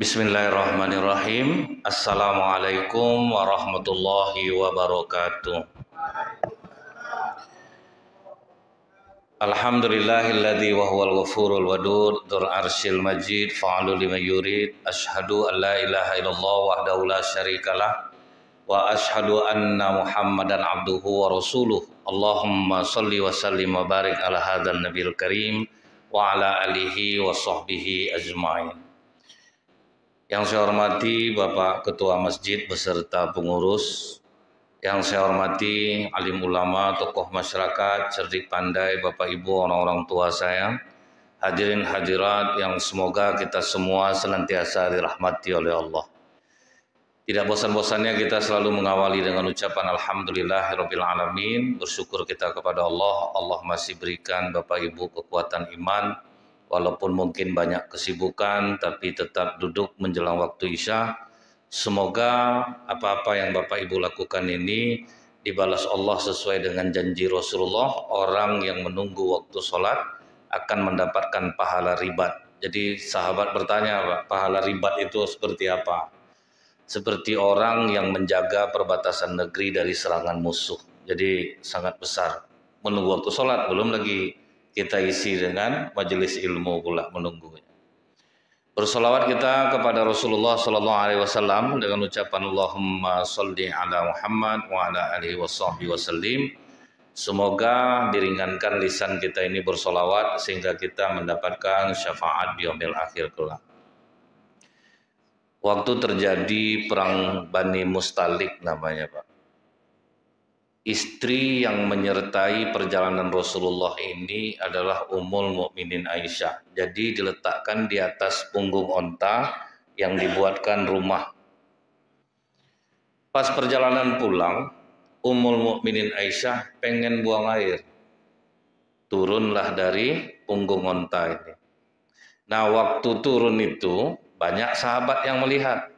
Bismillahirrahmanirrahim. Assalamualaikum warahmatullahi wabarakatuh. Alhamdulillahilladzi wa huwal ghafurul wadud dzul arsyil majid fa'alu liman yurid. Asyhadu an la ilaha illallah wahdahu la syarikalah wa asyhadu anna Muhammadan abduhu wa rasuluh. Allahumma shalli wa sallim wa barik ala hadzal nabiyil karim wa ala alihi wa sahbihi ajmain. Yang saya hormati Bapak Ketua Masjid beserta pengurus, yang saya hormati alim ulama, tokoh masyarakat, cerdik pandai, Bapak Ibu, orang-orang tua saya, hadirin hadirat yang semoga kita semua senantiasa dirahmati oleh Allah. Tidak bosan-bosannya kita selalu mengawali dengan ucapan Alhamdulillahirabbil alamin, bersyukur kita kepada Allah. Allah masih berikan Bapak Ibu kekuatan iman, walaupun mungkin banyak kesibukan, tapi tetap duduk menjelang waktu Isya. Semoga apa-apa yang Bapak Ibu lakukan ini dibalas Allah sesuai dengan janji Rasulullah. Orang yang menunggu waktu sholat akan mendapatkan pahala ribat. Jadi sahabat bertanya, Pak, pahala ribat itu seperti apa? Seperti orang yang menjaga perbatasan negeri dari serangan musuh. Jadi sangat besar. Menunggu waktu sholat, belum lagi kita isi dengan majelis ilmu pula menunggunya. Bersolawat kita kepada Rasulullah sallallahu alaihi wasallam dengan ucapan Allahumma shalli ala Muhammad wa ala alihi washabbihi wasallim. Semoga diringankan lisan kita ini bersolawat sehingga kita mendapatkan syafaat di yaumil akhir kelak. Waktu terjadi perang Bani Mustalik namanya, Pak. Istri yang menyertai perjalanan Rasulullah ini adalah Ummul Mukminin Aisyah. Jadi diletakkan di atas punggung onta yang dibuatkan rumah. Pas perjalanan pulang, Ummul Mukminin Aisyah pengen buang air. Turunlah dari punggung onta ini. Nah, waktu turun itu banyak sahabat yang melihat.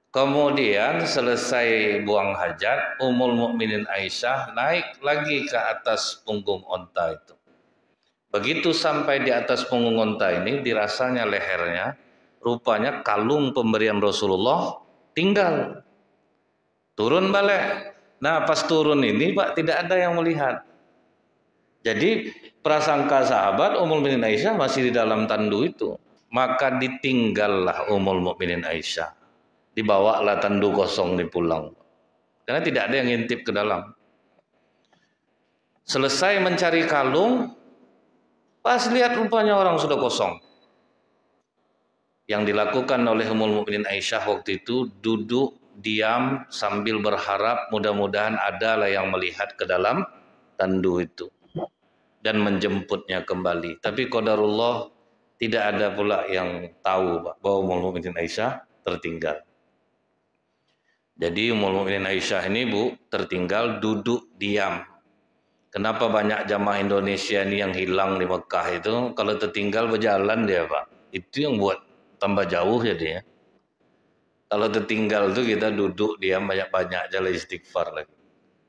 Kemudian selesai buang hajat, Ummul Mukminin Aisyah naik lagi ke atas punggung onta itu. Begitu sampai di atas punggung onta ini, dirasanya lehernya, rupanya kalung pemberian Rasulullah tinggal. Turun balik. Nah, pas turun ini, Pak, tidak ada yang melihat. Jadi prasangka sahabat Ummul Mukminin Aisyah masih di dalam tandu itu. Maka ditinggallah Ummul Mukminin Aisyah. Dibawalah tandu kosong dipulang. Karena tidak ada yang ngintip ke dalam. Selesai mencari kalung, pas lihat rupanya orang sudah kosong. Yang dilakukan oleh Ummul Mukminin Aisyah waktu itu duduk diam sambil berharap mudah-mudahan adalah yang melihat ke dalam tandu itu dan menjemputnya kembali. Tapi qadarullah tidak ada pula yang tahu, Pak, bahwa Ummul Mukminin Aisyah tertinggal. Jadi Ummul Mukminin Aisyah ini, Bu, tertinggal duduk diam. Kenapa banyak jamaah Indonesia ini yang hilang di Mekah itu? Kalau tertinggal berjalan dia, Pak. Itu yang buat tambah jauh jadinya. Kalau tertinggal itu kita duduk diam banyak-banyak jalan istighfar lagi.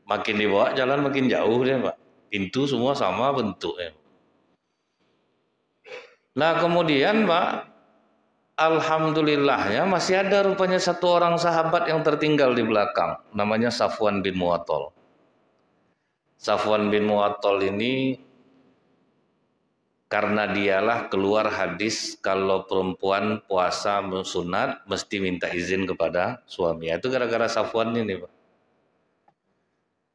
Makin dibawa jalan makin jauh dia, Pak. Pintu semua sama bentuknya. Nah kemudian, Pak, alhamdulillahnya masih ada rupanya satu orang sahabat yang tertinggal di belakang. Namanya Safwan bin Mu'attal. Safwan bin Mu'attal ini karena dialah keluar hadis kalau perempuan puasa sunat mesti minta izin kepada suami. Itu gara-gara Safwan ini, Pak.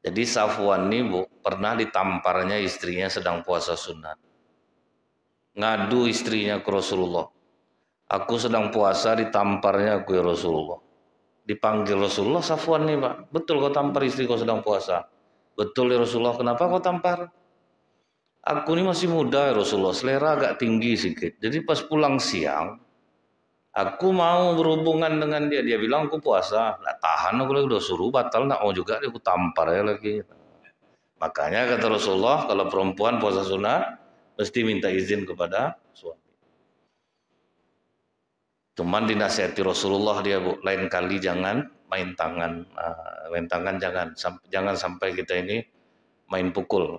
Jadi Safwan ini, Bu, pernah ditamparnya istrinya sedang puasa sunat. Ngadu istrinya ke Rasulullah. Aku sedang puasa ditamparnya aku ya Rasulullah. Dipanggil Rasulullah, Safwan nih, Pak. Betul kau tampar istri kau sedang puasa? Betul ya Rasulullah. Kenapa kau tampar? Aku ini masih muda ya Rasulullah. Selera agak tinggi sedikit. Jadi pas pulang siang, aku mau berhubungan dengan dia. Dia bilang aku puasa. Nggak tahan aku lagi udah suruh batal. Nggak mau juga dia aku tampar ya lagi. Makanya kata Rasulullah, kalau perempuan puasa sunat mesti minta izin kepada suami. Cuman dinasihati Rasulullah dia, Bu, lain kali jangan main tangan, jangan sampai kita ini main pukul.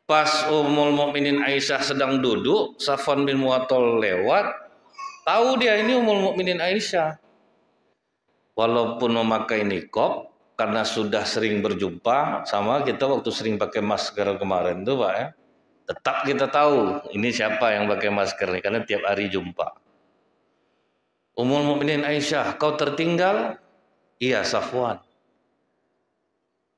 Pas Ummul Mukminin Aisyah sedang duduk, Safwan bin Mu'attal lewat, tahu dia ini Ummul Mukminin Aisyah. Walaupun memakai niqab, karena sudah sering berjumpa, sama kita waktu sering pakai masker kemarin tuh Pak ya, tetap kita tahu ini siapa yang pakai masker nih, karena tiap hari jumpa. Ummul Mukminin Aisyah, kau tertinggal? Iya Safwan.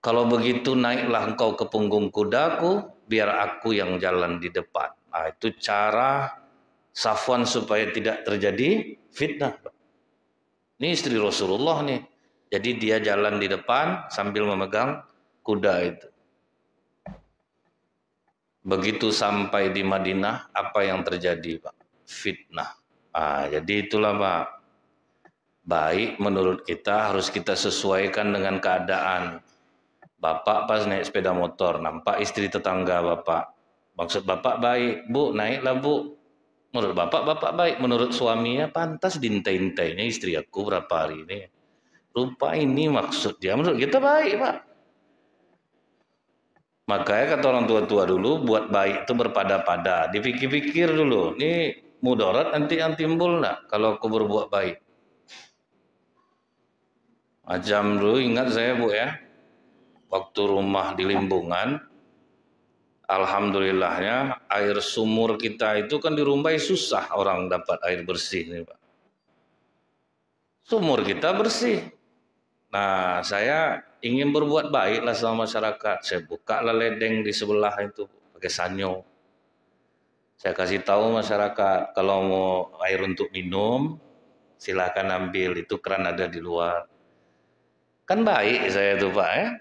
Kalau begitu naiklah engkau ke punggung kudaku, biar aku yang jalan di depan. Nah, itu cara Safwan supaya tidak terjadi fitnah. Ini istri Rasulullah nih. Jadi dia jalan di depan sambil memegang kuda itu. Begitu sampai di Madinah, apa yang terjadi Pak? Fitnah. Jadi itulah Pak. Baik menurut kita harus kita sesuaikan dengan keadaan. Bapak pas naik sepeda motor, nampak istri tetangga bapak. Maksud bapak baik, bu naiklah bu. Menurut bapak baik. Menurut suaminya pantas dintai-intainya istri aku berapa hari ini. Rupa ini maksud dia, menurut kita baik pak. Makanya kata orang tua-tua dulu, buat baik itu berpada-pada. Dipikir-pikir dulu, ini mudarat nanti yang timbul nak kalau aku berbuat baik. Macam dulu ingat saya bu ya. Waktu rumah di Limbungan, alhamdulillahnya air sumur kita itu kan di Rumbai susah orang dapat air bersih nih Pak. Sumur kita bersih. Nah saya ingin berbuat baik lah sama masyarakat. Saya buka lah ledeng di sebelah itu pakai sanyo. Saya kasih tahu masyarakat kalau mau air untuk minum silakan ambil, itu keran ada di luar. Kan baik saya tuh Pak ya.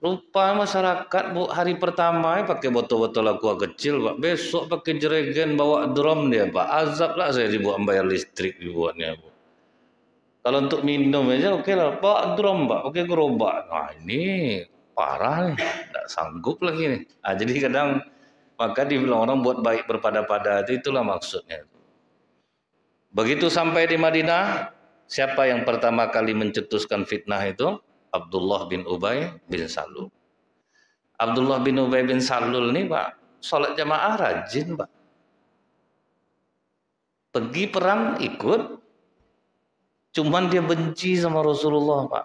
Rupa masyarakat bu hari pertama pakai botol-botol aqua kecil Pak, besok pakai jerigen bawa drum dia Pak, azab lah saya dibuat bayar listrik dibuatnya Bu. Kalau untuk minum aja oke lah, bawa drum Pak, pakai gerobak. Nah ini parah nih, tidak sanggup lagi nih. Jadi kadang maka dibilang orang buat baik berpada-pada, itulah maksudnya. Begitu sampai di Madinah, siapa yang pertama kali mencetuskan fitnah itu? Abdullah bin Ubay bin Salul. Abdullah bin Ubay bin Salul ini Pak, sholat jamaah rajin Pak. Pergi perang ikut, cuman dia benci sama Rasulullah Pak.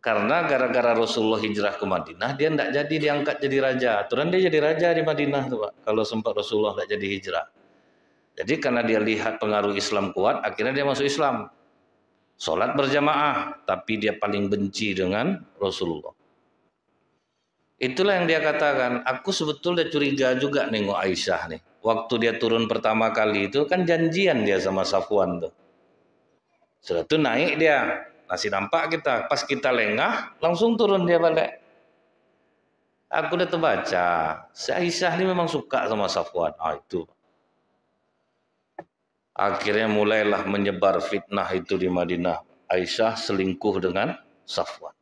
Karena gara-gara Rasulullah hijrah ke Madinah, dia tidak jadi diangkat jadi raja. Aturan dia jadi raja di Madinah tuh Pak, kalau sempat Rasulullah tidak jadi hijrah. Jadi karena dia lihat pengaruh Islam kuat, akhirnya dia masuk Islam. Sholat berjamaah, tapi dia paling benci dengan Rasulullah. Itulah yang dia katakan, aku sebetulnya curiga juga nengok Aisyah nih. Waktu dia turun pertama kali itu kan janjian dia sama Safwan tuh. Setelah itu naik dia, masih nampak kita. Pas kita lengah, langsung turun dia balik. Aku udah terbaca, si Aisyah ini memang suka sama Safwan. Itu. Akhirnya mulailah menyebar fitnah itu di Madinah. Aisyah selingkuh dengan Safwan.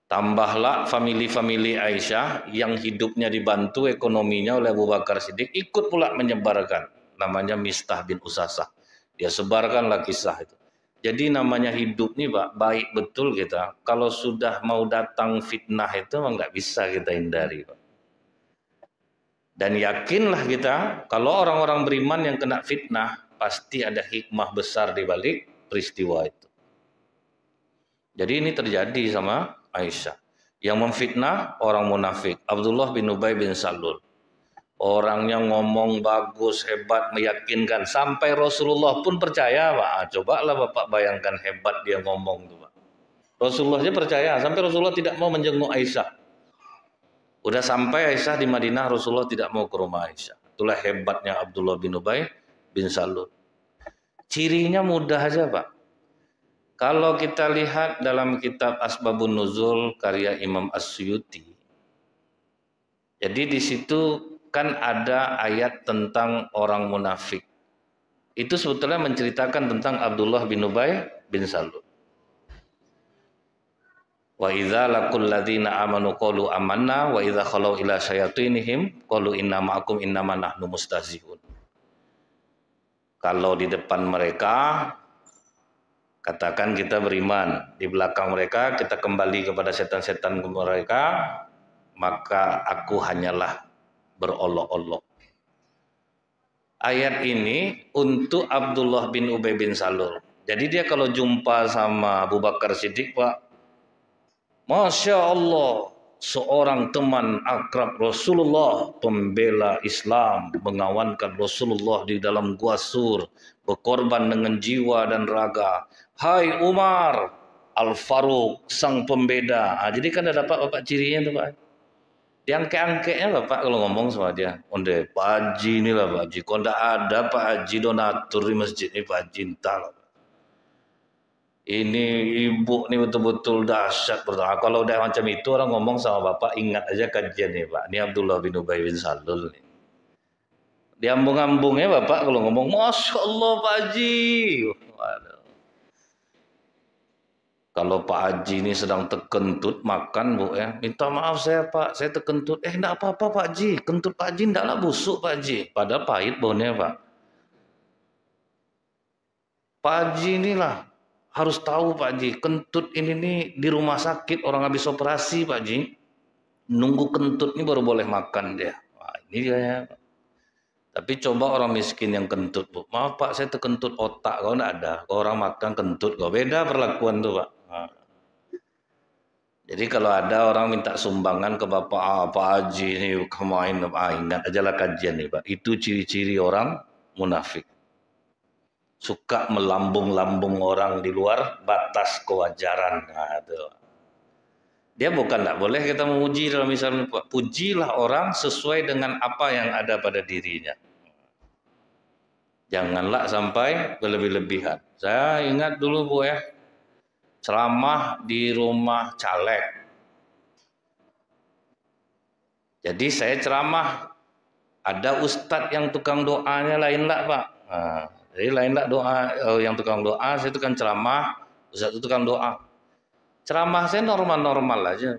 Tambahlah famili-famili Aisyah yang hidupnya dibantu ekonominya oleh Abu Bakar Siddiq ikut pula menyebarkan. Namanya Mistah bin Usasah. Dia sebarkanlah kisah itu. Jadi namanya hidup nih Pak, baik betul kita. Kalau sudah mau datang fitnah itu memang nggak bisa kita hindari Pak. Dan yakinlah kita, kalau orang-orang beriman yang kena fitnah, pasti ada hikmah besar di balik peristiwa itu. Jadi ini terjadi sama Aisyah. Yang memfitnah orang munafik, Abdullah bin Ubay bin Salul. Orangnya ngomong bagus, hebat, meyakinkan. Sampai Rasulullah pun percaya, Pak. Cobalah Bapak bayangkan hebat dia ngomong tuh, Pak. Rasulullah aja percaya, sampai Rasulullah tidak mau menjenguk Aisyah. Udah sampai Aisyah di Madinah, Rasulullah tidak mau ke rumah Aisyah. Itulah hebatnya Abdullah bin Ubay bin Salul. Cirinya mudah aja Pak. Kalau kita lihat dalam kitab Asbabun Nuzul karya Imam As-Suyuti. Jadi di situ kan ada ayat tentang orang munafik. Itu sebetulnya menceritakan tentang Abdullah bin Ubay bin Salul. Wa idza laqul ladzina amanu qalu amanna wa idza khalau ila syayatinihim qalu inna ma'akum innama nahnu mustahzi'un. Kalau di depan mereka katakan kita beriman, di belakang mereka kita kembali kepada setan-setan mereka, maka aku hanyalah berolok-olok. Ayat ini untuk Abdullah bin Ubay bin Salul. Jadi dia kalau jumpa sama Abu Bakar Siddiq, Pak, Masya Allah, seorang teman akrab Rasulullah, pembela Islam, mengawankan Rasulullah di dalam gua Sur, berkorban dengan jiwa dan raga. Hai Umar, Al-Faruq, sang pembeda. Jadi kan ada dapat bapak cirinya tuh Pak. Diangke-angkenya Bapak kalau ngomong sama dia, onde Pak Haji inilah Pak Haji. Kalau tidak ada Pak Haji donatur di masjid ini Pak Haji entah lah. Ini ibu nih betul-betul dahsyat pertama. Kalau udah macam itu orang ngomong sama Bapak, ingat aja kajian nih Pak. Ini Abdullah bin Ubay bin Salul nih. Diambung-ambungnya Bapak kalau ngomong, Masya Allah Pak Haji. Waduh. Kalau Pak Haji ini sedang terkentut makan Bu ya, minta maaf saya Pak, saya terkentut. Enggak apa-apa Pak Haji, kentut Pak Haji enggaklah busuk Pak Haji. Padahal pahit baunya Pak. Pak Haji inilah harus tahu Pak Haji, kentut ini nih di rumah sakit orang habis operasi Pak Haji. Nunggu kentut ini baru boleh makan dia. Wah, ini dia ya. Tapi coba orang miskin yang kentut Bu. Maaf Pak, saya terkentut otak, kau enggak ada. Kau orang makan kentut, kau beda perlakuan tuh Pak. Nah. Jadi kalau ada orang minta sumbangan ke Bapak, Pak Haji ini kemain, ingat aja lah kajian nih Pak. Itu ciri-ciri orang munafik. Suka melambung-lambung orang di luar batas kewajaran. Nah, itu. Dia bukan tidak boleh kita memuji dalam misalnya Pak. Pujilah orang sesuai dengan apa yang ada pada dirinya. Janganlah sampai berlebih-lebihan. Saya ingat dulu Bu ya, ceramah di rumah caleg. Jadi saya ceramah, ada ustadz yang tukang doanya lain lah Pak. Nah, jadi lain lah doa yang tukang doa, saya tukang ceramah, ustadz itu tukang doa. Ceramah saya normal-normal aja.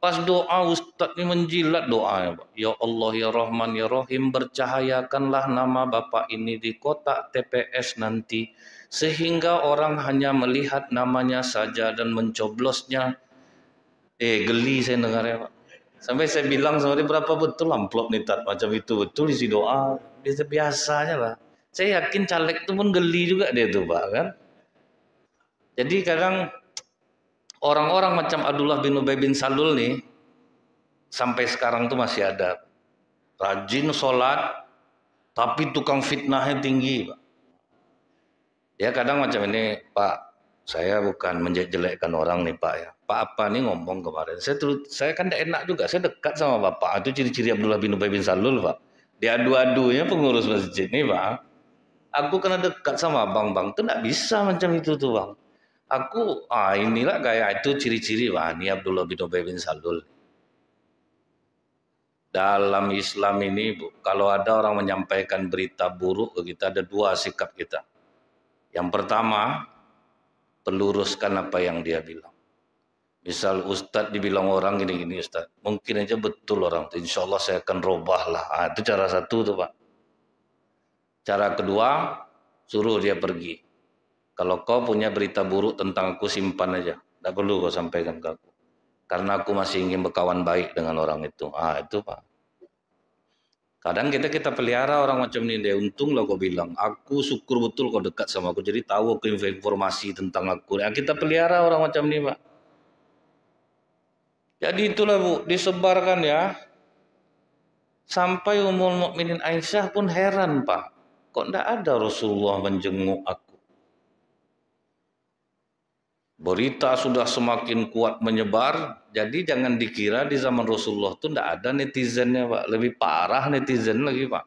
Pas doa ustadz ini menjilat doanya Pak. Ya Allah ya Rahman ya Rahim, bercahayakanlah nama Bapak ini di kotak TPS nanti, sehingga orang hanya melihat namanya saja dan mencoblosnya. Geli saya dengarnya Pak. Sampai saya bilang sama dia, berapa betul amplop nih Tat, macam itu betul isi doa. Dia biasanya lah. Saya yakin caleg itu pun geli juga dia tuh Pak kan. Jadi kadang orang-orang macam Abdullah bin Ubay bin Salul nih sampai sekarang tuh masih ada. Rajin sholat tapi tukang fitnahnya tinggi Pak. Dia kadang macam ini, Pak, saya bukan menjelekkan orang nih Pak ya. Pak apa nih ngomong kemarin. Saya kan tidak enak juga. Saya dekat sama Bapak. Itu ciri-ciri Abdullah bin Ubay bin Salul Pak. Diadu-adunya pengurus masjid nih Pak. Aku kena dekat sama bang-bang. Itu tidak bisa macam itu tuh Bang. Aku, inilah gaya itu ciri-ciri Pak. Ini Abdullah bin Ubay bin Salul. Dalam Islam ini Bu, kalau ada orang menyampaikan berita buruk ke kita, ada dua sikap kita. Yang pertama, peluruskan apa yang dia bilang. Misal Ustadz dibilang orang gini-gini Ustadz, mungkin aja betul orang itu, insya Allah saya akan robah lah. Itu cara satu tuh Pak. Cara kedua, suruh dia pergi. Kalau kau punya berita buruk tentang aku, simpan aja. Tidak perlu kau sampaikan ke aku. Karena aku masih ingin berkawan baik dengan orang itu. Itu Pak. Kadang kita pelihara orang macam ini. Dia untunglah kau bilang, aku syukur betul kau dekat sama aku. Jadi tahu aku informasi tentang aku. Kita pelihara orang macam ini Pak. Jadi itulah Bu, disebarkan ya. Sampai Ummul Mukminin Aisyah pun heran Pak. Kok tidak ada Rasulullah menjenguk aku? Berita sudah semakin kuat menyebar, jadi jangan dikira di zaman Rasulullah itu tidak ada netizennya Pak. Lebih parah netizen lagi Pak.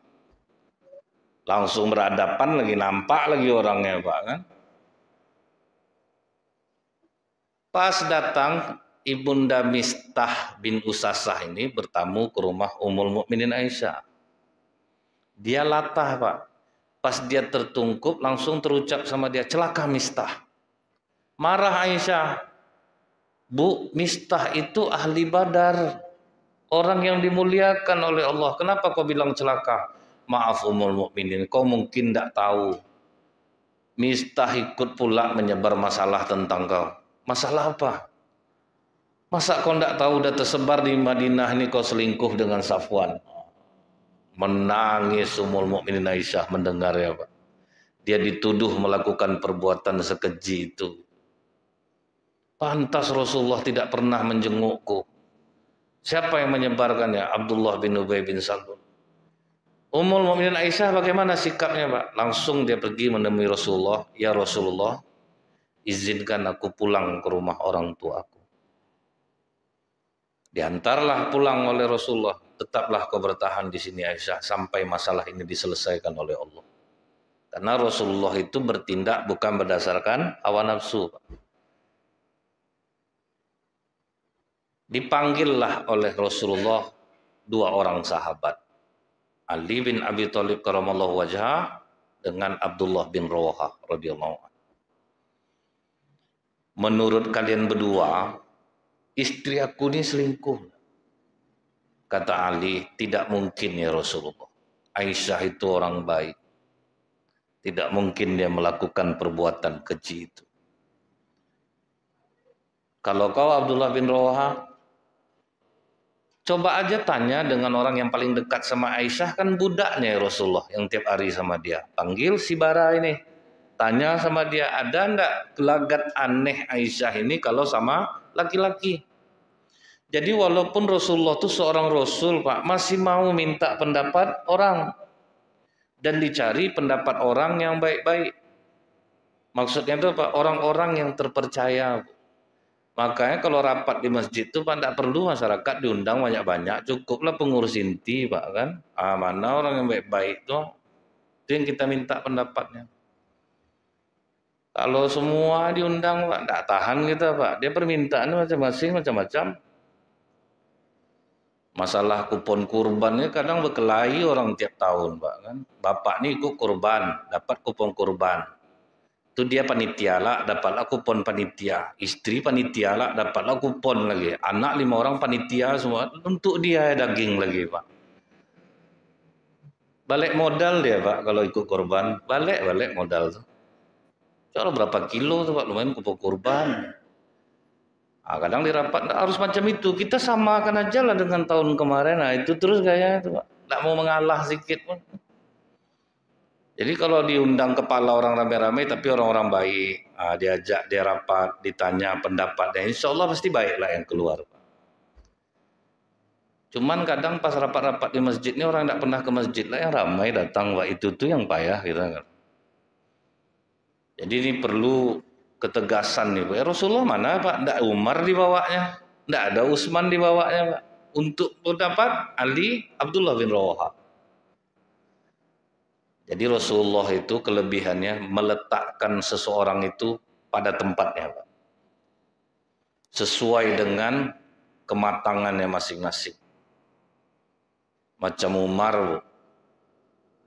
Langsung berhadapan lagi, nampak lagi orangnya Pak kan. Pas datang Ibunda Mistah bin Usasah ini bertamu ke rumah Ummul Mukminin Aisyah. Dia latah Pak. Pas dia tertungkup langsung terucap sama dia, celaka Mistah. Marah Aisyah, Bu, Mistah itu ahli Badar, orang yang dimuliakan oleh Allah. Kenapa kau bilang celaka? Maaf Ummul Mukminin, kau mungkin tidak tahu. Mistah ikut pula menyebar masalah tentang kau. Masalah apa? Masa kau tidak tahu udah tersebar di Madinah ini kau selingkuh dengan Safwan? Menangis Ummul Mukminin Aisyah mendengar ya Pak. Dia dituduh melakukan perbuatan sekeji itu. Pantas Rasulullah tidak pernah menjengukku. Siapa yang menyebarkannya? Abdullah bin Ubay bin Salul. Ummul Mukminin Aisyah bagaimana sikapnya Pak? Langsung dia pergi menemui Rasulullah. Ya Rasulullah, izinkan aku pulang ke rumah orang tuaku. Diantarlah pulang oleh Rasulullah. Tetaplah kau bertahan di sini Aisyah sampai masalah ini diselesaikan oleh Allah. Karena Rasulullah itu bertindak bukan berdasarkan hawa nafsu. Dipanggillah oleh Rasulullah dua orang sahabat. Ali bin Abi Thalib karamallahu wajhah dengan Abdullah bin Rawahah radhiyallahu anhu. Menurut kalian berdua, istri aku ini selingkuh. Kata Ali, tidak mungkin ya Rasulullah. Aisyah itu orang baik. Tidak mungkin dia melakukan perbuatan keji itu. Kalau kau Abdullah bin Rawahah, coba aja tanya dengan orang yang paling dekat sama Aisyah, kan budaknya ya Rasulullah yang tiap hari sama dia. Panggil si Bara ini. Tanya sama dia, ada enggak gelagat aneh Aisyah ini kalau sama laki-laki? Jadi walaupun Rasulullah itu seorang Rasul Pak, masih mau minta pendapat orang. Dan dicari pendapat orang yang baik-baik. Maksudnya itu Pak, orang-orang yang terpercaya. Makanya kalau rapat di masjid itu Pak, tidak perlu masyarakat diundang banyak-banyak. Cukuplah pengurus inti Pak kan. Mana orang yang baik-baik itu yang kita minta pendapatnya. Kalau semua diundang Pak, tidak tahan kita Pak. Dia permintaannya macam-macam. Masalah kupon kurbannya kadang berkelahi orang tiap tahun Pak kan. Bapak nih ikut kurban, dapat kupon kurban. Itu dia panitia lah, dapatlah kupon panitia. Istri panitia lah, dapatlah kupon lagi. Anak 5 orang panitia semua, untuk dia daging lagi Pak. Balik modal dia Pak kalau ikut kurban, balik modal tuh. Kalau berapa kilo tuh Pak, lumayan kupon kurban. Kadang di rapat harus macam itu. Kita samakan aja lah dengan tahun kemarin. Nah itu terus gaya itu Pak. Tidak mau mengalah sedikit pun. Jadi kalau diundang kepala orang rame-rame tapi orang-orang baik, diajak dia rapat, ditanya pendapatnya, insya Allah pasti baik lah yang keluar. Cuman kadang pas rapat-rapat di masjid ini orang tidak pernah ke masjid lah, yang ramai datang Pak, itu tuh yang payah kita kan. Jadi ini perlu ketegasan nih Pak. Ya Rasulullah mana Pak? Tidak Umar dibawanya, tidak ada Utsman dibawanya Pak. Untuk pendapat Ali Abdullah bin Rawahah. Jadi Rasulullah itu kelebihannya meletakkan seseorang itu pada tempatnya Pak. Sesuai dengan kematangannya masing-masing. Macam Umar Bu.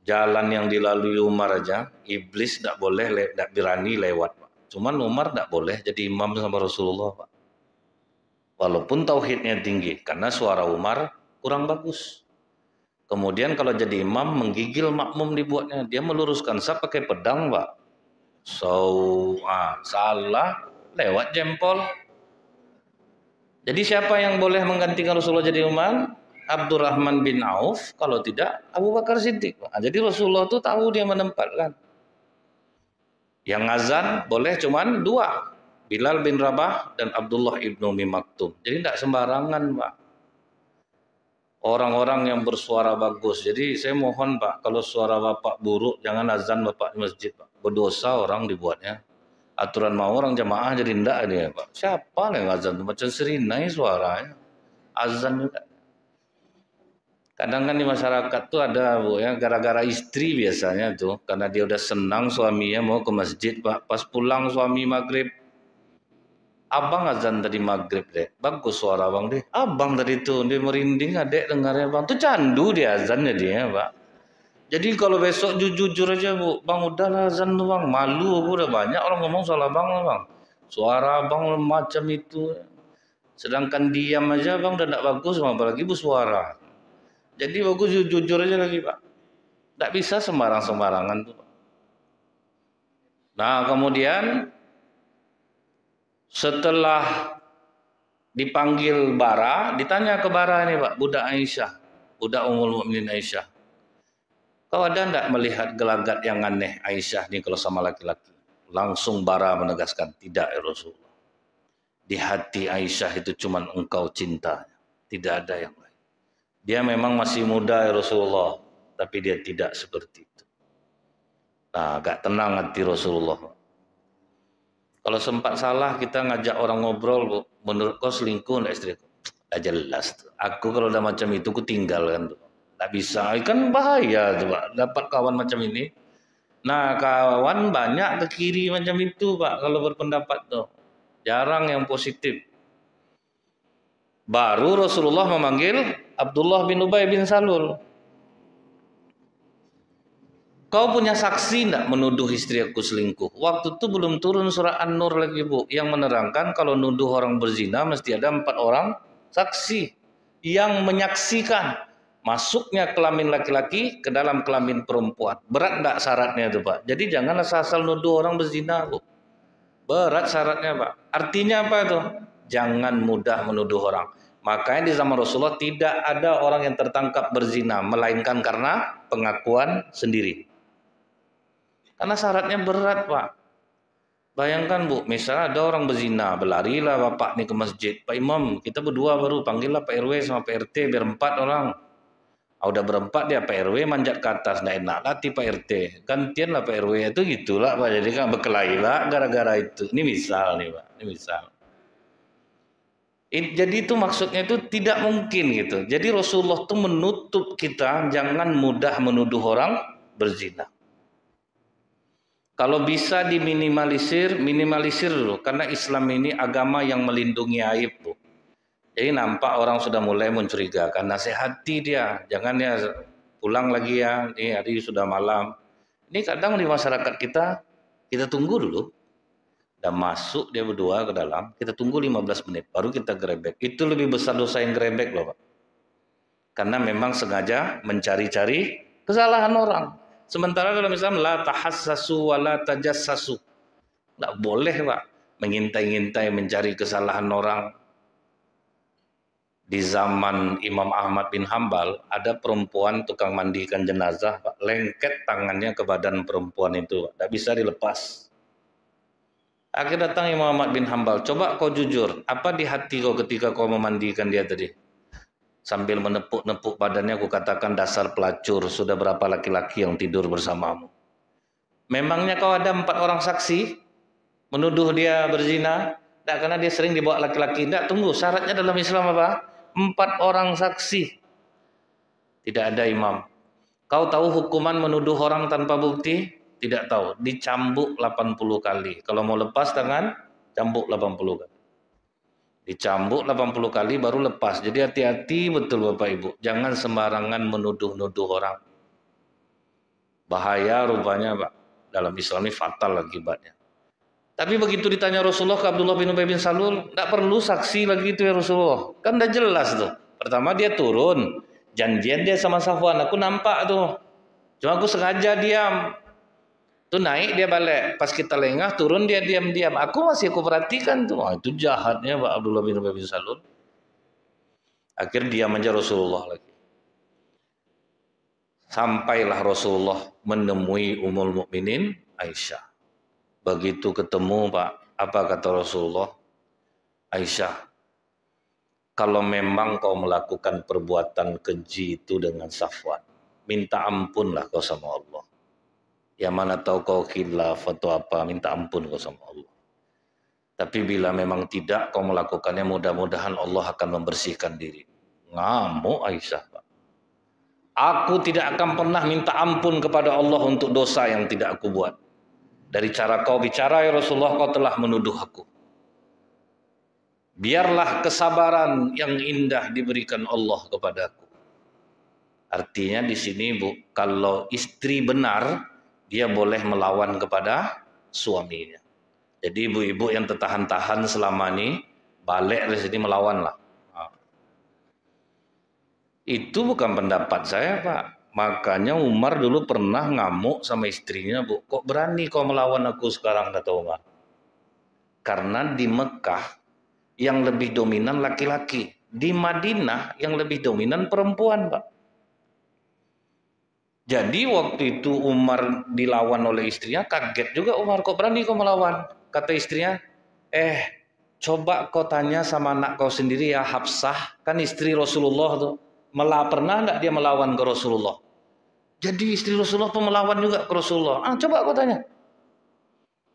Jalan yang dilalui Umar aja, iblis tidak boleh, tidak berani lewat Pak. Cuman Umar tidak boleh jadi imam sama Rasulullah Pak. Walaupun tauhidnya tinggi, karena suara Umar kurang bagus. Kemudian kalau jadi imam menggigil makmum dibuatnya, dia meluruskan saf pakai pedang Pak. Salah, lewat jempol. Jadi siapa yang boleh menggantikan Rasulullah jadi imam? Abdurrahman bin Auf, kalau tidak Abu Bakar Siddiq. Jadi Rasulullah itu tahu dia menempatkan. Yang azan boleh cuman 2, Bilal bin Rabah dan Abdullah ibnu Umi Maktum. Jadi tidak sembarangan Pak. Orang-orang yang bersuara bagus. Jadi saya mohon Pak, kalau suara Bapak buruk jangan azan Bapak di masjid Pak. Berdosa orang dibuatnya. Aturan mau orang jamaah jadi tidak dia Pak. Siapa yang azan? Macam serinai suaranya. Azan juga. Kadang kan di masyarakat tuh ada Bu ya, gara-gara istri biasanya tuh, karena dia udah senang suaminya mau ke masjid Pak, pas pulang suami maghrib, abang azan tadi maghrib deh, bagus suara abang deh, abang tadi tuh dia merinding adek dengarnya bang, tuh candu dia azannya dia Pak. Jadi kalau besok jujur aja Bu, bang udahlah azan tuh bang, malu aku udah banyak orang ngomong soal abang lah bang, suara abang macam itu, sedangkan diam aja bang udah tidak bagus, apalagi bersuara. Jadi bagus jujur aja lagi Pak. Tidak bisa sembarang-sembarangan tuh Pak. Nah kemudian setelah dipanggil Bara, ditanya ke Bara ini Pak, budak Aisyah, budak Ummul Mukminin Aisyah. Kau ada enggak melihat gelagat yang aneh Aisyah ini kalau sama laki-laki? Langsung Bara menegaskan, tidak ya Rasulullah. Di hati Aisyah itu cuma engkau cinta, tidak ada yang lain. Dia memang masih muda ya Rasulullah, tapi dia tidak seperti itu. Nah, agak tenang hati Rasulullah. Kalau sempat salah kita ngajak orang ngobrol, Bu, menurut kau selingkuh enggak istriku? Udah jelas tuh. Aku kalau udah macam itu ku tinggal kan tuh. Nggak bisa, kan bahaya tuh Pak, dapat kawan macam ini. Nah kawan banyak ke kiri macam itu Pak, kalau berpendapat tuh. Jarang yang positif. Baru Rasulullah memanggil Abdullah bin Ubay bin Salul. Kau punya saksi enggak menuduh istri aku selingkuh? Waktu itu belum turun surah An-Nur lagi Bu, yang menerangkan kalau nuduh orang berzina mesti ada 4 orang saksi yang menyaksikan masuknya kelamin laki-laki ke dalam kelamin perempuan. Berat enggak syaratnya itu Pak? Jadi jangan asal nuduh orang berzina Bu. Berat syaratnya Pak. Artinya apa itu? Jangan mudah menuduh orang. Makanya di zaman Rasulullah tidak ada orang yang tertangkap berzina, melainkan karena pengakuan sendiri. Karena syaratnya berat Pak. Bayangkan Bu, misalnya ada orang berzina, berlarilah bapak nih ke masjid. Pak Imam, kita berdua baru, panggillah Pak RW sama Pak RT biar 4 orang. Udah berempat dia Pak RW manjat ke atas, nggak enak latih Pak RT. Gantian lah Pak RW itu gitulah Pak. Jadi kan berkelahi lah gara-gara itu. Ini misal nih Pak, ini misal. Jadi itu maksudnya itu tidak mungkin gitu. Jadi Rasulullah itu menutup kita jangan mudah menuduh orang berzina. Kalau bisa diminimalisir, minimalisir dulu. Karena Islam ini agama yang melindungi aib Bu. Jadi nampak orang sudah mulai mencurigakan, nasihati dia, jangan ya pulang lagi ya, ini hari sudah malam. Ini kadang di masyarakat kita tunggu dulu, udah masuk dia berdua ke dalam, kita tunggu 15 menit, baru kita gerebek. Itu lebih besar dosa yang gerebek loh Pak. Karena memang sengaja mencari-cari kesalahan orang. Sementara kalau misalnya la tahassasu wa la tajassasu, nggak boleh Pak, mengintai-intai mencari kesalahan orang. Di zaman Imam Ahmad bin Hambal ada perempuan tukang mandikan jenazah Pak, lengket tangannya ke badan perempuan itu, tidak bisa dilepas. Akhirnya datang Imam Ahmad bin Hambal, coba kau jujur, apa di hati kau ketika kau memandikan dia tadi? Sambil menepuk-nepuk badannya aku katakan, dasar pelacur, sudah berapa laki-laki yang tidur bersamamu? Memangnya kau ada 4 orang saksi menuduh dia berzina? Tidak, karena dia sering dibawa laki-laki. Tidak, tunggu, syaratnya dalam Islam apa? 4 orang saksi. Tidak ada imam. Kau tahu hukuman menuduh orang tanpa bukti? Tidak tahu. Dicambuk 80 kali. Kalau mau lepas tangan, cambuk 80 kali. Dicambuk 80 kali baru lepas. Jadi hati-hati betul Bapak Ibu. Jangan sembarangan menuduh-nuduh orang. Bahaya rupanya Pak. Dalam Islam ini fatal akibatnya. Tapi begitu ditanya Rasulullah ke Abdullah bin Ubay bin Salul, tidak perlu saksi lagi itu ya Rasulullah. Kan udah jelas tuh. Pertama dia turun, janjian dia sama Safwan, aku nampak tuh. Cuma aku sengaja diam. Tuh naik dia balik, pas kita lengah turun dia diam-diam. Aku perhatikan tuh. Oh, itu jahatnya Pak Abdullah bin Ubay bin Salul. Akhirnya diam aja Rasulullah lagi. Sampailah Rasulullah menemui Ummul Mukminin Aisyah. Begitu ketemu Pak, apa kata Rasulullah? Aisyah, kalau memang kau melakukan perbuatan keji itu dengan Safwan, minta ampunlah kau sama Allah. Ya mana tahu kau khilaf atau apa, minta ampun kau sama Allah. Tapi bila memang tidak kau melakukannya, mudah-mudahan Allah akan membersihkan diri. Ngamuk Aisyah Pak. Aku tidak akan pernah minta ampun kepada Allah untuk dosa yang tidak aku buat. Dari cara kau bicara ya Rasulullah, kau telah menuduh aku. Biarlah kesabaran yang indah diberikan Allah kepadaku. Artinya di sini Bu, kalau istri benar, dia boleh melawan kepada suaminya. Jadi ibu-ibu yang tertahan-tahan selama ini, balik dari sini melawan lah. Itu bukan pendapat saya Pak. Makanya Umar dulu pernah ngamuk sama istrinya Bu. Kok berani kau melawan aku sekarang kata Umar. Karena di Mekah yang lebih dominan laki-laki. Di Madinah yang lebih dominan perempuan, Pak. Jadi waktu itu Umar dilawan oleh istrinya, kaget juga Umar, kok berani kau melawan? Kata istrinya, coba kau tanya sama anak kau sendiri ya Hafsah, kan istri Rasulullah tuh. Pernah enggak dia melawan ke Rasulullah? Jadi istri Rasulullah pun melawan juga ke Rasulullah. Coba kau tanya.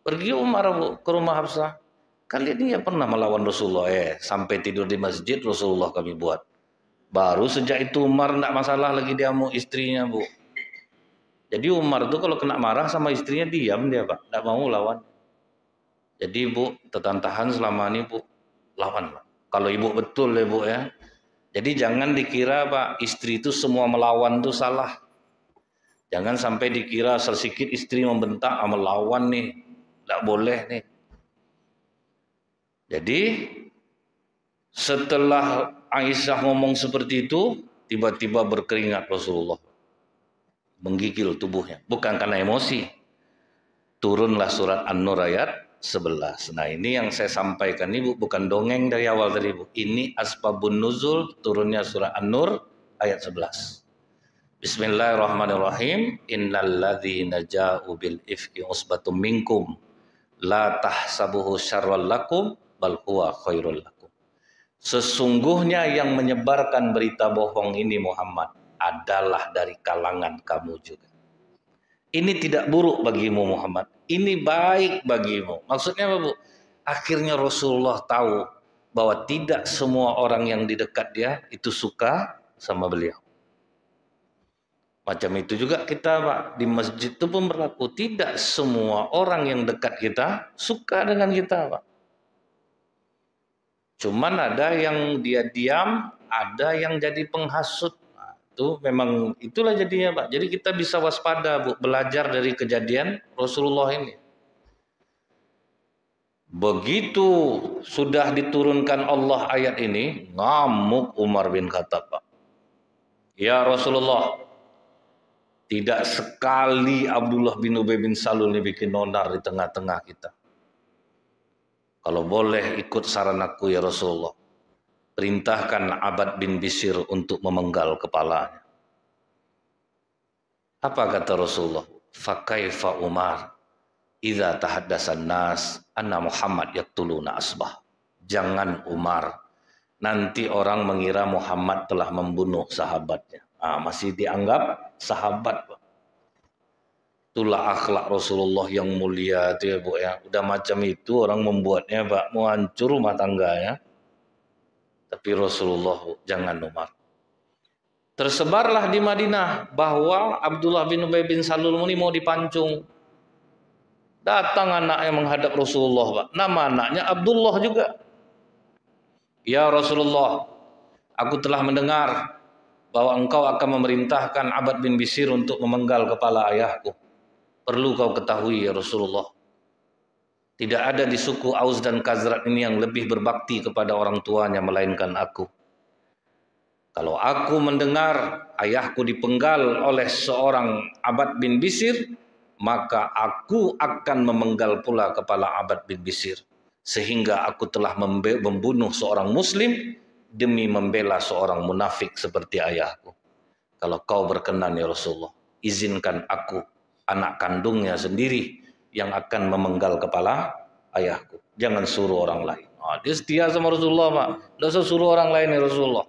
Pergi Umar ke rumah Hafsah. Kali ini ya pernah melawan Rasulullah. Sampai tidur di masjid Rasulullah kami buat. Baru sejak itu Umar enggak masalah lagi dia mau istrinya, Bu. Jadi Umar tuh kalau kena marah sama istrinya diam dia, Pak. Enggak mau lawan. Jadi Bu, tertahan selama ini Bu, lawan Pak. Kalau Ibu betul ya Bu ya. Jadi jangan dikira Pak, istri itu semua melawan tuh salah. Jangan sampai dikira sedikit istri membentak, melawan nih. Enggak boleh nih. Jadi setelah Aisyah ngomong seperti itu, tiba-tiba berkeringat Rasulullah. Menggigil tubuhnya. Bukan karena emosi. Turunlah surat An-Nur ayat 11. Nah ini yang saya sampaikan ini Bu, bukan dongeng dari awal tadi Bu. Ini asbabun nuzul turunnya surat An-Nur ayat 11. Bismillahirrahmanirrahim. Innalladzina ja'u bil ifki usbatum minkum la tahsabuhu syarral lakum bal huwa khairul lakum. Sesungguhnya yang menyebarkan berita bohong ini Muhammad adalah dari kalangan kamu juga. Ini tidak buruk bagimu Muhammad, ini baik bagimu. Maksudnya apa Bu? Akhirnya Rasulullah tahu bahwa tidak semua orang yang di dekat dia itu suka sama beliau. Macam itu juga kita Pak, di masjid itu pun berlaku. Tidak semua orang yang dekat kita suka dengan kita Pak. Cuman ada yang dia diam, ada yang jadi penghasut. Nah, itu memang itulah jadinya Pak. Jadi kita bisa waspada Bu, belajar dari kejadian Rasulullah ini. Begitu sudah diturunkan Allah ayat ini, ngamuk Umar bin Khattab Pak. Ya Rasulullah, tidak sekali Abdullah bin Ubay bin Salul ini bikin onar di tengah-tengah kita. Kalau boleh ikut saran aku ya Rasulullah, perintahkan Abad bin Bisir untuk memenggal kepalanya. Apa kata Rasulullah? Fakaifa Umar idza tahaddasan nas anna Muhammad yaqtuluna asbah. Jangan Umar, nanti orang mengira Muhammad telah membunuh sahabatnya. Masih dianggap sahabat. Itulah akhlak Rasulullah yang mulia itu ya Bu ya. Udah macam itu orang membuatnya Pak mau hancur rumah tangganya. Tapi Rasulullah jangan Umar. Tersebarlah di Madinah bahwa Abdullah bin Ubay bin Salul ini mau dipancung. Datang anaknya menghadap Rasulullah Pak. Nama anaknya Abdullah juga. Ya Rasulullah, aku telah mendengar bahwa engkau akan memerintahkan Abad bin Bisir untuk memenggal kepala ayahku. Perlu kau ketahui ya Rasulullah, tidak ada di suku Aus dan Khazraj ini yang lebih berbakti kepada orang tuanya melainkan aku. Kalau aku mendengar ayahku dipenggal oleh seorang Abad bin Bisir, maka aku akan memenggal pula kepala Abad bin Bisir. Sehingga aku telah membunuh seorang muslim demi membela seorang munafik seperti ayahku. Kalau kau berkenan ya Rasulullah, izinkan aku, anak kandungnya sendiri, yang akan memenggal kepala ayahku. Jangan suruh orang lain. Dia setia sama Rasulullah Pak. Tidak usah suruh orang lain ya Rasulullah.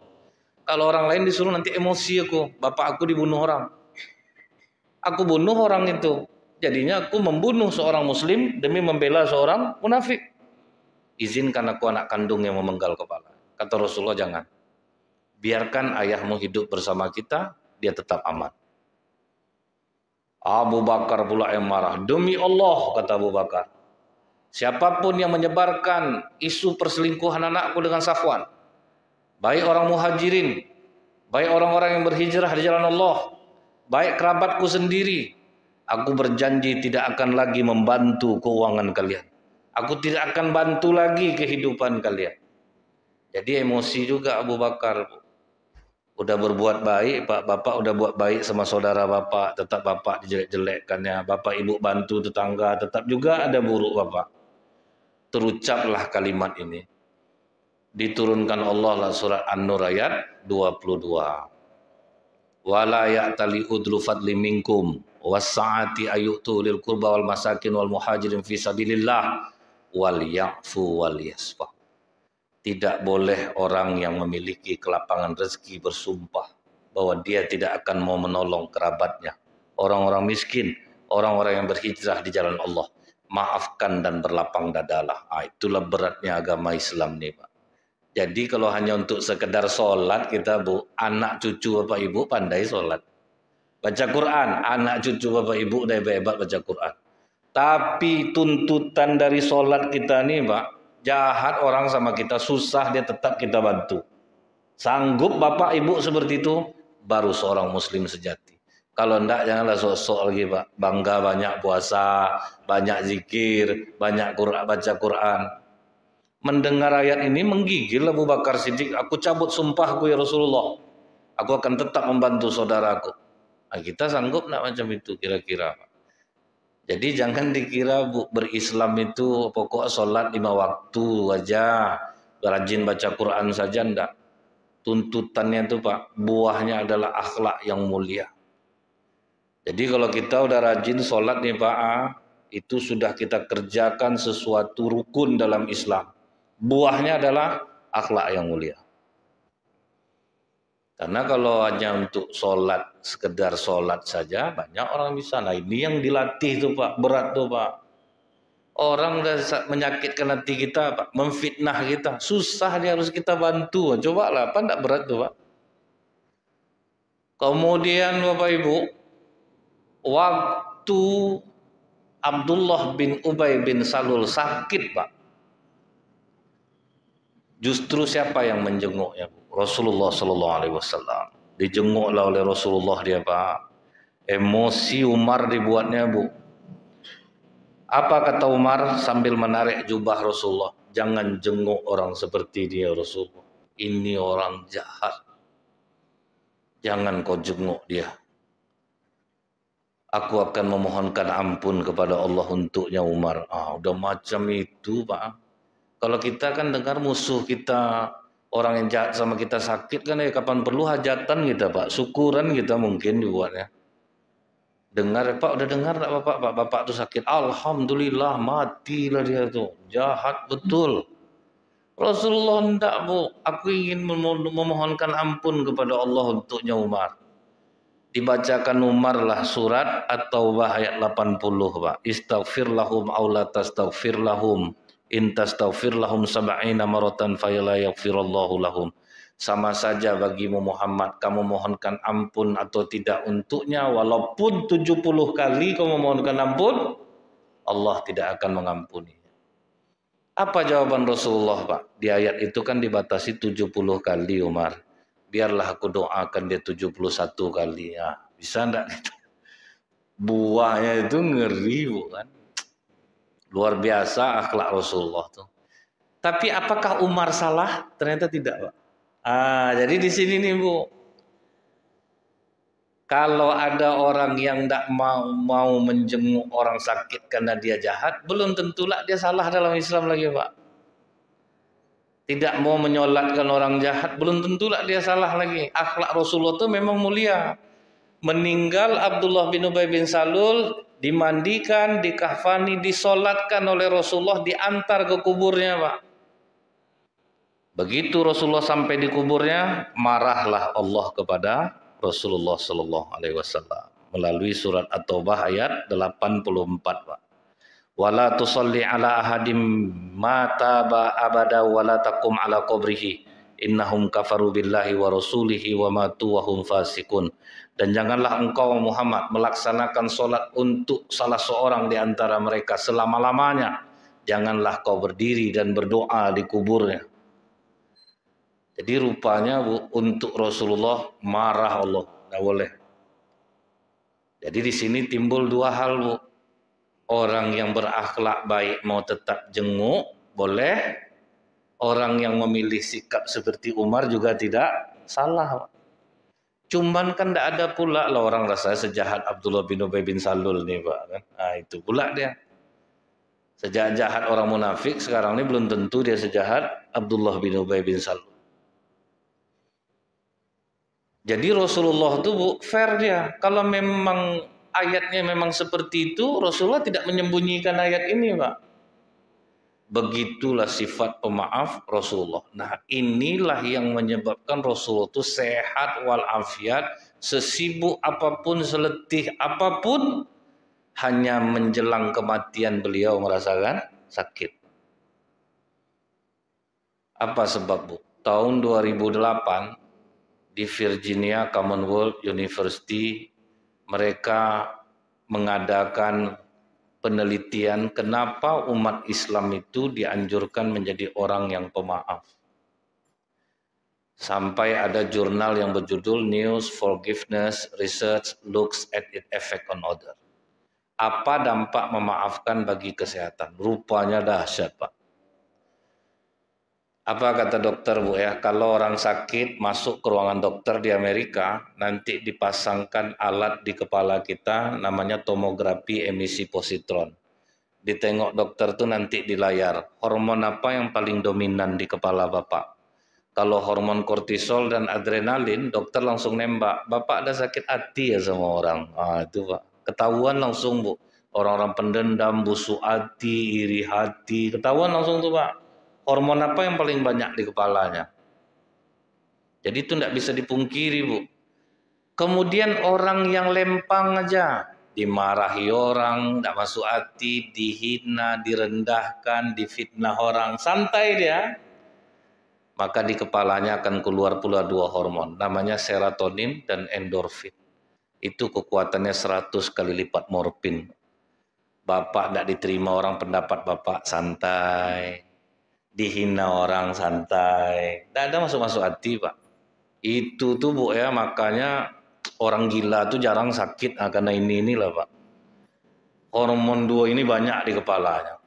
Kalau orang lain disuruh nanti emosi aku. Bapak aku dibunuh orang. Aku bunuh orang itu. Jadinya aku membunuh seorang muslim demi membela seorang munafik. Izinkan aku anak kandung yang memenggal kepala. Kata Rasulullah jangan. Biarkan ayahmu hidup bersama kita, dia tetap aman. Abu Bakar pula yang marah. Demi Allah, kata Abu Bakar, siapapun yang menyebarkan isu perselingkuhan anakku dengan Safwan, baik orang muhajirin, baik orang-orang yang berhijrah di jalan Allah, baik kerabatku sendiri, aku berjanji tidak akan lagi membantu keuangan kalian. Aku tidak akan bantu lagi kehidupan kalian. Jadi emosi juga Abu Bakar. Udah berbuat baik, Pak, Bapak udah buat baik sama saudara Bapak, tetap Bapak dijelek-jelekkannya. Bapak Ibu bantu tetangga, tetap juga ada buruk Bapak. Terucaplah kalimat ini. diturunkan Allah lah surat An-Nur ayat 22. Wala ya'tali udlu fadli minkum was-sa'ati ayyutu lil qurba wal masakin wal muhajirin fi sabilillah wal ya'fu wal yasfah. Tidak boleh orang yang memiliki kelapangan rezeki bersumpah bahwa dia tidak akan mau menolong kerabatnya, orang-orang miskin, orang-orang yang berhijrah di jalan Allah. Maafkan dan berlapang dadalah. Itulah beratnya agama Islam nih, Pak. Jadi kalau hanya untuk sekedar sholat kita, Bu, anak cucu Bapak Ibu pandai sholat. Baca Quran, anak cucu Bapak Ibu udah hebat baca Quran. Tapi tuntutan dari sholat kita nih, Pak, jahat orang sama kita, susah dia tetap kita bantu. Sanggup Bapak Ibu seperti itu, baru seorang muslim sejati. Kalau enggak, janganlah sok-sok lagi, Pak. Bangga banyak puasa, banyak zikir, banyak baca Quran. Mendengar ayat ini menggigil Abu Bakar Siddiq. Aku cabut sumpahku ya Rasulullah. Aku akan tetap membantu saudaraku. Nah, kita sanggup enggak macam itu kira-kira, Pak? Jadi jangan dikira, Bu, berislam itu pokok sholat 5 waktu aja, rajin baca Quran saja, enggak. Tuntutannya itu, Pak, buahnya adalah akhlak yang mulia. Jadi kalau kita udah rajin sholat nih, Pak, itu sudah kita kerjakan sesuatu rukun dalam Islam. Buahnya adalah akhlak yang mulia. Karena kalau hanya untuk sholat, sekedar sholat saja, banyak orang bisa. Nah ini yang dilatih tuh, Pak, berat tuh, Pak. Orang udah menyakitkan hati kita, Pak, memfitnah kita, susah dia harus kita bantu. Coba lah, apa enggak berat tuh, Pak? Kemudian Bapak Ibu, waktu Abdullah bin Ubay bin Salul sakit, Pak, justru siapa yang menjenguknya, Bu? Rasulullah Sallallahu Alaihi Wasallam. Dijenguklah oleh Rasulullah dia, Pak. Emosi Umar dibuatnya, Bu. Apa kata Umar sambil menarik jubah Rasulullah? Jangan jenguk orang seperti dia, Rasulullah. Ini orang jahat. Jangan kau jenguk dia. Aku akan memohonkan ampun kepada Allah untuknya, Umar. Udah macam itu, Pak. Kalau kita kan dengar musuh kita, orang yang jahat sama kita sakit kan, kapan perlu hajatan kita, Pak. Syukuran kita mungkin dibuatnya. Dengar, Pak, udah dengar tak Bapak? Bapak tuh sakit. Alhamdulillah, matilah dia tuh. Jahat betul. Rasulullah enggak, Bu. Aku ingin memohonkan ampun kepada Allah untuknya Umar. Dibacakan Umar lah surat At-Taubah ayat 80, Pak. Istaghfir lahum aw la tastaghfir lahum. In tastaghfir lahum sab'ina maratan fayala yaghfirallahu lahum. Sama saja bagimu Muhammad, kamu mohonkan ampun atau tidak untuknya, walaupun 70 kali kamu mohonkan ampun, Allah tidak akan mengampuni. Apa jawaban Rasulullah, Pak? Di ayat itu kan dibatasi 70 kali, Umar. Biarlah aku doakan dia 71 kali. Ya, bisa enggak? Buahnya itu ngeri, bukan? Luar biasa akhlak Rasulullah tuh. Tapi apakah Umar salah? Ternyata tidak, Pak. Jadi di sini nih, Bu. Kalau ada orang yang tidak mau menjenguk orang sakit karena dia jahat, belum tentulah dia salah dalam Islam lagi, Pak. Tidak mau menyolatkan orang jahat, belum tentulah dia salah lagi. Akhlak Rasulullah itu memang mulia. Meninggal Abdullah bin Ubay bin Salul, dimandikan, dikafani, disolatkan oleh Rasulullah, diantar ke kuburnya, Pak. Begitu Rasulullah sampai di kuburnya, marahlah Allah kepada Rasulullah Sallallahu Alaihi Wasallam melalui surat At-Taubah ayat 84, Pak. Wala tusalli ala ahadim mata abada wala taqum ala qabrihi innahum kafaru billahi wa rasulihi wa matu wa hum fasikun. Dan janganlah engkau Muhammad melaksanakan solat untuk salah seorang di antara mereka selama-lamanya. Janganlah kau berdiri dan berdoa di kuburnya. Jadi rupanya, Bu, untuk Rasulullah marah Allah, tidak boleh. Jadi di sini timbul dua hal, Bu. Orang yang berakhlak baik mau tetap jenguk, boleh. Orang yang memilih sikap seperti Umar juga tidak salah, Pak. Cuman kan tidak ada pula lah orang rasanya sejahat Abdullah bin Ubay bin Salul nih, Pak. Itu pula dia. Sejahat-jahat orang munafik sekarang ini belum tentu dia sejahat Abdullah bin Ubay bin Salul. Jadi Rasulullah itu fair dia. Kalau memang ayatnya memang seperti itu, Rasulullah tidak menyembunyikan ayat ini, Pak. Begitulah sifat pemaaf Rasulullah. Nah, inilah yang menyebabkan Rasulullah itu sehat walafiat, sesibuk apapun, seletih apapun, hanya menjelang kematian beliau merasakan sakit. Apa sebab, Bu? Tahun 2008 di Virginia Commonwealth University mereka mengadakan penelitian kenapa umat Islam itu dianjurkan menjadi orang yang pemaaf. Sampai ada jurnal yang berjudul News Forgiveness Research Looks at its Effect on Others. Apa dampak memaafkan bagi kesehatan? Rupanya dahsyat, Pak. Apa kata dokter, Bu ya? Kalau orang sakit masuk ke ruangan dokter di Amerika, nanti dipasangkan alat di kepala kita namanya tomografi emisi positron. Ditengok dokter tuh nanti di layar, hormon apa yang paling dominan di kepala Bapak? Kalau hormon kortisol dan adrenalin, dokter langsung nembak, Bapak ada sakit hati ya sama orang. Itu Pak, ketahuan langsung, Bu. Orang-orang pendendam, busuk hati, iri hati, ketahuan langsung tuh Pak. Hormon apa yang paling banyak di kepalanya? Jadi itu tidak bisa dipungkiri, Bu. Kemudian orang yang lempang aja, dimarahi orang, tidak masuk hati, dihina, direndahkan, difitnah orang, santai dia. Maka di kepalanya akan keluar pula dua hormon, namanya serotonin dan endorfin. Itu kekuatannya 100 kali lipat morfin. Bapak tidak diterima orang pendapat Bapak, santai. Dihina orang, santai. Tidak ada masuk-masuk hati, Pak. Itu tuh, Bu ya, makanya orang gila tuh jarang sakit karena inilah, Pak. Hormon dua ini banyak di kepalanya.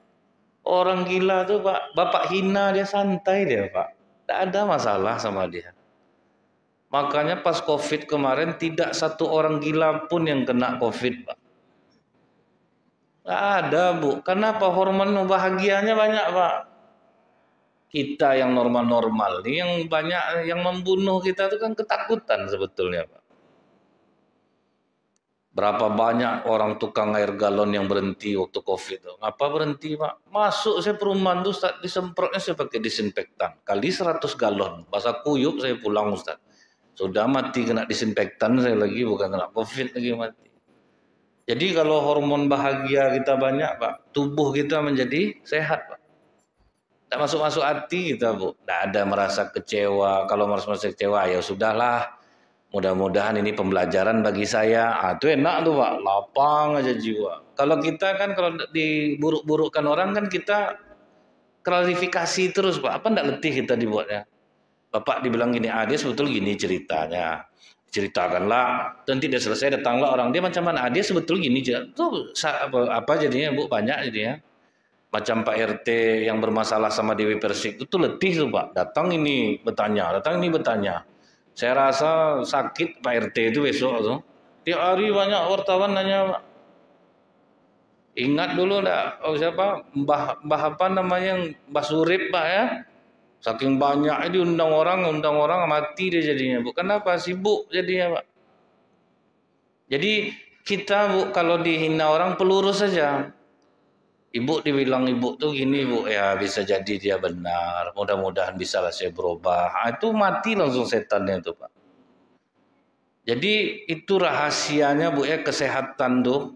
Orang gila tuh, Pak, Bapak hina dia, santai dia, Pak. Tidak ada masalah sama dia. Makanya pas COVID kemarin tidak satu orang gila pun yang kena COVID, Pak. Tidak ada, Bu. Kenapa? Hormon bahagianya banyak, Pak. Kita yang normal-normal nih yang banyak yang membunuh kita itu kan ketakutan sebetulnya, Pak. Berapa banyak orang tukang air galon yang berhenti waktu COVID itu? Apa berhenti, Pak? Masuk saya perumahan tuh, Ustaz, disemprotnya saya pakai disinfektan. Kali 100 galon. Basah kuyup saya pulang, Ustaz. Sudah mati kena disinfektan saya lagi, bukan kena COVID lagi mati. Jadi kalau hormon bahagia kita banyak, Pak, tubuh kita menjadi sehat, Pak. Tidak masuk-masuk hati kita, Bu. Tidak ada merasa kecewa. Kalau merasa kecewa, ya sudahlah. Mudah-mudahan ini pembelajaran bagi saya. Itu enak tuh, Pak. Lapang aja jiwa. Kalau kita kan, kalau diburuk-burukkan orang kan kita klarifikasi terus, Pak. Apa tidak letih kita dibuatnya? Bapak dibilang gini, dia sebetulnya gini ceritanya. Ceritakanlah. Nanti dia selesai, datanglah orang. Dia macam mana? Dia sebetulnya gini. Tuh apa jadinya, Bu? Banyak jadinya. Macam Pak RT yang bermasalah sama Dewi Persik itu letih tuh, Pak. Datang ini bertanya. Saya rasa sakit Pak RT itu besok tuh. Tiap hari banyak wartawan nanya, Pak. Ingat dulu dah, siapa? Mbah apa namanya, Mbah Surip, Pak ya. Saking banyak diundang orang mati dia jadinya, Bu. Kenapa? Sibuk jadinya, Pak. Jadi kita, Bu, kalau dihina orang pelurus saja. Ibu dibilang ibu tuh gini, Bu, ya bisa jadi dia benar. Mudah-mudahan bisalah saya berubah. Itu mati langsung setannya itu, Pak. Jadi itu rahasianya, Bu ya, kesehatan tuh.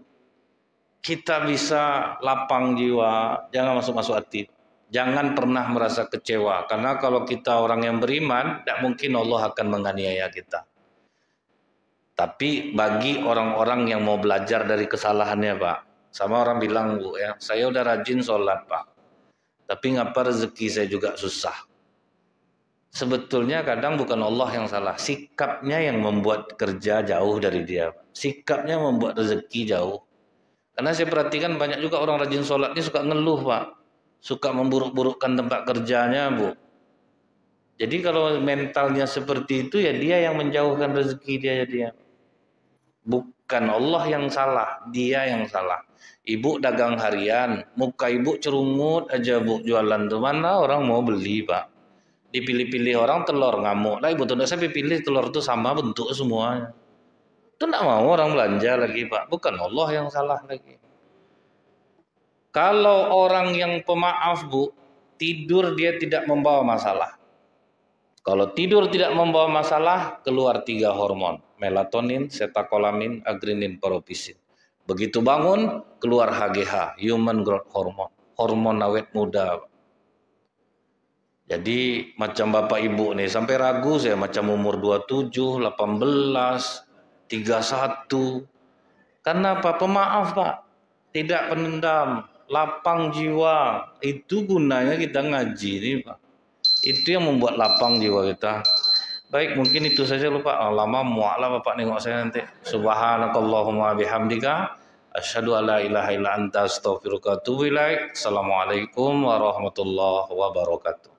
Kita bisa lapang jiwa, jangan masuk-masuk hati. Jangan pernah merasa kecewa, karena kalau kita orang yang beriman, tidak mungkin Allah akan menganiaya kita. Tapi bagi orang-orang yang mau belajar dari kesalahannya, Pak. Sama orang bilang, Bu ya, saya udah rajin sholat, Pak. Tapi ngapa rezeki saya juga susah. Sebetulnya kadang bukan Allah yang salah. Sikapnya yang membuat kerja jauh dari dia. Sikapnya membuat rezeki jauh. Karena saya perhatikan banyak juga orang rajin sholat ini suka ngeluh, Pak. Suka memburuk-burukkan tempat kerjanya, Bu. Jadi kalau mentalnya seperti itu, ya dia yang menjauhkan rezeki dia. Bukan Allah yang salah, dia yang salah. Ibu dagang harian, muka ibu cerungut aja bu jualan tuh, mana orang mau beli pak? Dipilih-pilih orang telur ngamuk lah ibu tuh, saya pilih telur tuh sama bentuk semuanya. Itu enggak mau orang belanja lagi pak, bukan Allah yang salah lagi. Kalau orang yang pemaaf bu, tidur dia tidak membawa masalah. Kalau tidur tidak membawa masalah, keluar 3 hormon. Melatonin, setakolamin, agrinin, paropisin. Begitu bangun, keluar HGH, Human Growth Hormone. Hormon awet muda. Jadi macam bapak ibu nih, sampai ragu saya macam umur 27, 18, 31. Karena apa? Pemaaf pak. Tidak pendendam, lapang jiwa. Itu gunanya kita ngaji nih pak. Itu yang membuat lapang jiwa kita. Baik, mungkin itu saja lupa. Lama muak lah Bapak nengok saya nanti. Subhanakallahumma bihamdika asyhadu alla ilaha illa anta astaghfiruka wa atubu ilaik. Assalamualaikum warahmatullahi wabarakatuh.